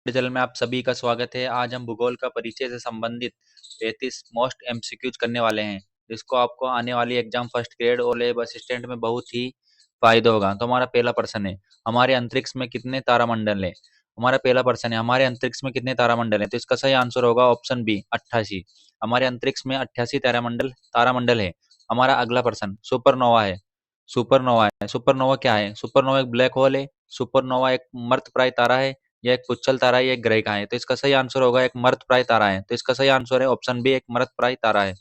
Channel में आप सभी का स्वागत है। आज हम भूगोल का परिचय से संबंधित 33 मोस्ट एमसीक्यूज करने वाले हैं, जिसको आपको आने वाली एग्जाम फर्स्ट ग्रेड और लेब असिस्टेंट में बहुत ही फायदा होगा। तो हमारा पहला प्रश्न है, हमारे अंतरिक्ष में कितने तारामंडल है। हमारा पहला प्रश्न है, हमारे अंतरिक्ष में कितने तारामंडल है। तो इसका सही आंसर होगा ऑप्शन बी 88। हमारे अंतरिक्ष में 88 तारामंडल है। हमारा अगला प्रश्न, सुपरनोवा है। सुपरनोवा क्या है। सुपरनोवा एक ब्लैक होल है। सुपरनोवा एक मर्तप्राय तारा है। यह एक पुच्चल तारा है, यह एक ग्रह का है। तो इसका सही आंसर होगा एक मर्तप्राय तारा है। तो इसका सही आंसर है ऑप्शन बी, एक मर्तप्राय तारा है।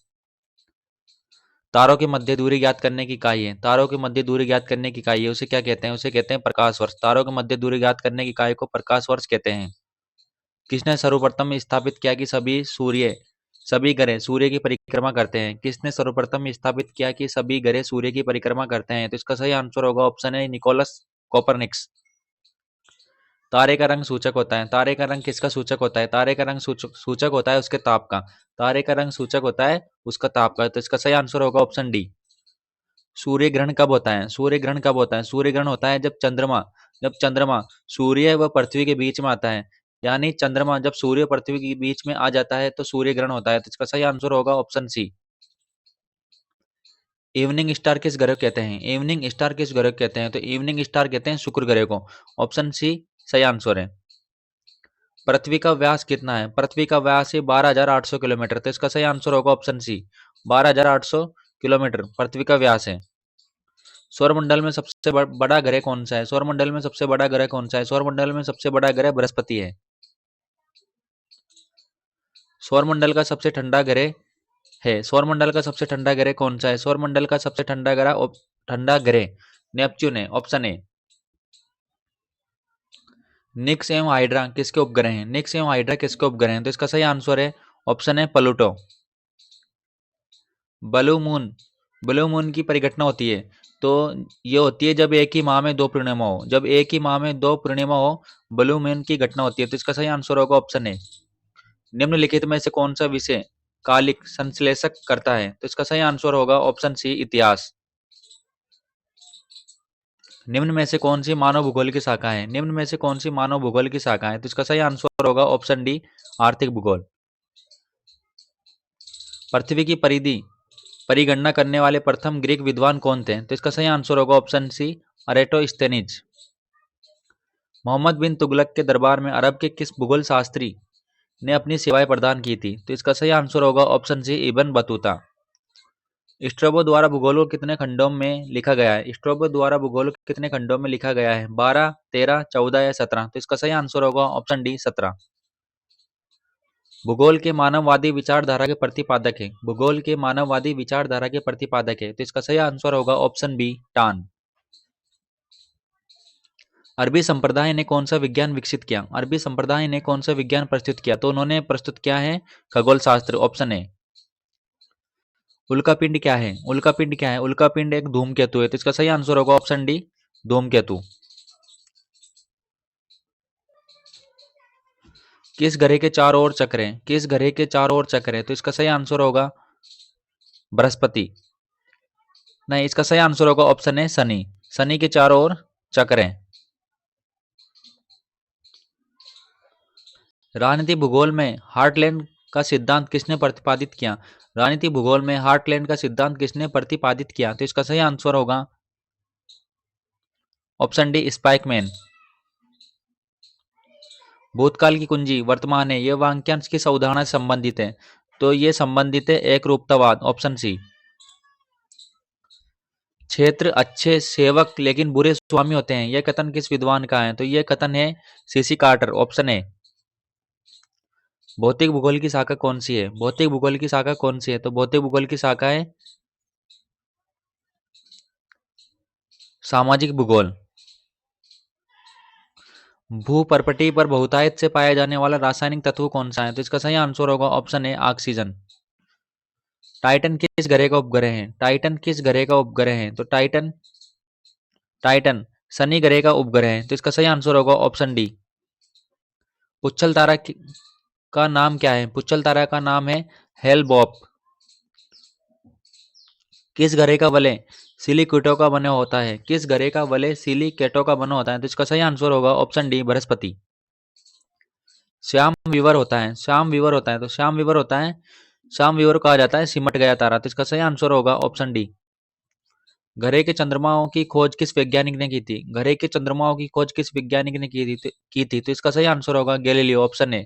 तारों की मध्य दूरी ज्ञात करने की इकाई है। तारों की मध्य दूरी ज्ञात करने की इकाई है, उसे क्या कहते हैं। उसे कहते हैं प्रकाश वर्ष। तारों की मध्य दूरी ज्ञात करने की इकाई को प्रकाश वर्ष कहते हैं। किसने सर्वप्रथम स्थापित किया कि सभी ग्रह सूर्य की परिक्रमा करते हैं। किसने सर्वप्रथम स्थापित किया कि सभी ग्रह सूर्य की परिक्रमा करते हैं। तो इसका सही आंसर होगा ऑप्शन है निकोलस कोपरनिकस। तारे का रंग सूचक होता है। तारे का रंग किसका सूचक होता है। तारे का रंग सूचक होता है उसके ताप का। तारे का रंग सूचक होता है उसका ताप का। तो इसका सही आंसर होगा ऑप्शन डी। सूर्य ग्रहण कब होता है। सूर्य ग्रहण कब होता है। सूर्य ग्रहण होता है जब चंद्रमा सूर्य व पृथ्वी के बीच में आता है। यानी चंद्रमा जब सूर्य पृथ्वी के बीच में आ जाता है तो सूर्य ग्रहण होता है। तो इसका सही आंसर होगा ऑप्शन सी। इवनिंग स्टार किस ग्रह को कहते हैं। इवनिंग स्टार किस ग्रह को कहते हैं। तो इवनिंग स्टार कहते हैं शुक्र ग्रह को। ऑप्शन सी सही आंसर है। पृथ्वी का व्यास कितना है। पृथ्वी का व्यास है 12,800 किलोमीटर। तो इसका सही आंसर होगा ऑप्शन सी, 12,800 किलोमीटर पृथ्वी का व्यास है। सौरमंडल में सबसे बड़ा ग्रह कौन सा है। सौरमंडल में सबसे बड़ा ग्रह कौन सा है। सौरमंडल में सबसे बड़ा ग्रह बृहस्पति है। सौरमंडल का सबसे ठंडा ग्रह है। सौरमंडल का सबसे ठंडा ग्रह कौन सा है। सौरमंडल का सबसे ठंडा ग्रह नेपच्यून है। Option A. निक्स एवं हाइड्रा किसके उपग्रह हैं। निक्स एवं हाइड्रा किसके उपग्रह हैं। तो इसका सही आंसर है ऑप्शन है Pluto. Blue moon blue moon की परिघटना होती है तो ये होती है जब एक ही माह में दो पूर्णिमा हो। जब एक ही माह में दो पूर्णिमा हो ब्लू मून की घटना होती है। तो इसका सही आंसर होगा ऑप्शन ए। निम्नलिखित में से कौन सा विषय कालिक संश्लेषक करता है। तो इसका सही आंसर होगा ऑप्शन सी इतिहास। निम्न में से कौन सी मानव भूगोल की शाखा है। निम्न में से कौन सी मानव भूगोल की शाखा है। तो इसका सही आंसर होगा ऑप्शन डी आर्थिक भूगोल। पृथ्वी की परिगणना करने वाले प्रथम ग्रीक विद्वान कौन थे। तो इसका सही आंसर होगा ऑप्शन सी अरेटोस्थेनीज। मोहम्मद बिन तुगलक के दरबार में अरब के किस भूगोल शास्त्री ने अपनी सेवाएं प्रदान की थी। तो इसका सही आंसर होगा option C Ibn Battuta. Strabo द्वारा भूगोल को कितने खंडों में लिखा गया है। स्ट्रैबो द्वारा भूगोल को कितने खंडों में लिखा गया है। 12, 13, 14 या 17। तो इसका सही आंसर होगा ऑप्शन डी 17। भूगोल के मानववादी विचारधारा के प्रतिपादक है। भूगोल के मानववादी विचारधारा के प्रतिपादक है। तो इसका सही आंसर होगा ऑप्शन बी टान। अरबी संप्रदाय ने कौन सा विज्ञान विकसित किया। अरबी संप्रदाय ने कौन सा विज्ञान प्रस्तुत किया। तो उन्होंने प्रस्तुत किया है खगोल शास्त्र। Option A. उल्कापिंड क्या है। उल्कापिंड क्या है। उल्कापिंड एक धूमकेतु है। तो इसका सही आंसर होगा ऑप्शन डी धूमकेतु। किस ग्रह के चारों ओर चक्र हैं। किस ग्रह के चारों ओर चक्र है। तो इसका सही आंसर होगा बृहस्पति। नहीं, इसका सही आंसर होगा ऑप्शन है शनि। शनि के चारों ओर चक्र हैं। राजनीति भूगोल में हार्टलैंड का सिद्धांत किसने प्रतिपादित किया। राजनीति भूगोल में हार्टलैंड का सिद्धांत किसने प्रतिपादित किया। तो इसका सही आंसर होगा ऑप्शन डी स्पाइकमैन। भूतकाल की कुंजी वर्तमान है, यह वाक्यांश किस अवधारणा से संबंधित है। तो ये संबंधित है एक रूपतावाद। Option C. क्षेत्र अच्छे सेवक लेकिन बुरे स्वामी होते हैं, यह कथन किस विद्वान का है। तो यह कथन है सीसी कार्टर। Option A. भौतिक भूगोल की शाखा कौन सी है। भौतिक भूगोल की शाखा कौन सी है। तो भौतिक भूगोल की शाखा है सामाजिक भूगोल। भूपर्पटी पर बहुतायत से पाया जाने वाला रासायनिक तत्व कौन सा है। तो इसका सही आंसर होगा ऑप्शन ए ऑक्सीजन। टाइटन किस ग्रह का उपग्रह है। टाइटन किस ग्रह का उपग्रह है। तो टाइटन शनि ग्रह का उपग्रह है। तो इसका सही आंसर होगा ऑप्शन डी। पुच्छल तारा का नाम क्या है। पुच्छल तारा का नाम है हेल-बोप। किस ग्रह का वलय सिलिकेटों का बना होता है। किस ग्रह का वलय सिलिकेटों का बना होता है। तो इसका सही आंसर होगा option D Brihaspati. Shyam weaver होता है, श्याम वीवर होता है, तो श्याम वीवर होता है, श्याम वीवर कहा जाता है सिमट गया तारा। तो इसका सही आंसर होगा ऑप्शन डी। ग्रह के चंद्रमाओं की खोज किस वैज्ञानिक ने की थी? ग्रह के चंद्रमाओं की खोज किस वैज्ञानिक ने की थी? तो इसका सही आंसर होगा गैलीलियो, ऑप्शन ए।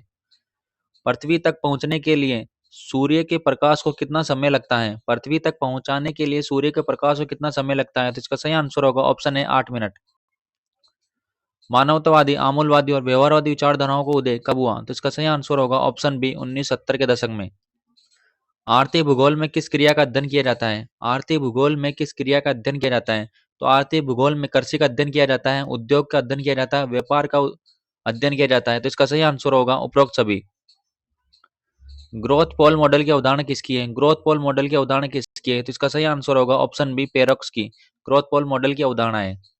पृथ्वी तक पहुंचने के लिए सूर्य के प्रकाश को कितना समय लगता है? पृथ्वी तक पहुंचाने के लिए सूर्य के प्रकाश को कितना समय लगता है? तो इसका सही आंसर होगा ऑप्शन ए, 8 मिनट। मानवतावादी, आमूलवादी और व्यवहारवादी विचारधाराओं को उदय कब हुआ? तो इसका सही आंसर होगा ऑप्शन बी, 1970 के दशक में। आर्थिक भूगोल में किस क्रिया का अध्ययन किया जाता है? आर्थिक भूगोल में किस क्रिया का अध्ययन किया जाता है? तो आर्थिक भूगोल में कृषि का अध्ययन किया जाता है, उद्योग का अध्ययन किया जाता है, व्यापार का अध्ययन किया जाता है। तो इसका सही आंसर होगा उपरोक्त सभी। ग्रोथ पोल मॉडल की अवधारणा किसकी है? ग्रोथ पोल मॉडल की अवधारणा किसकी है? तो इसका सही आंसर होगा ऑप्शन बी, पेरोक्स की। ग्रोथ पोल मॉडल की अवधारणा है।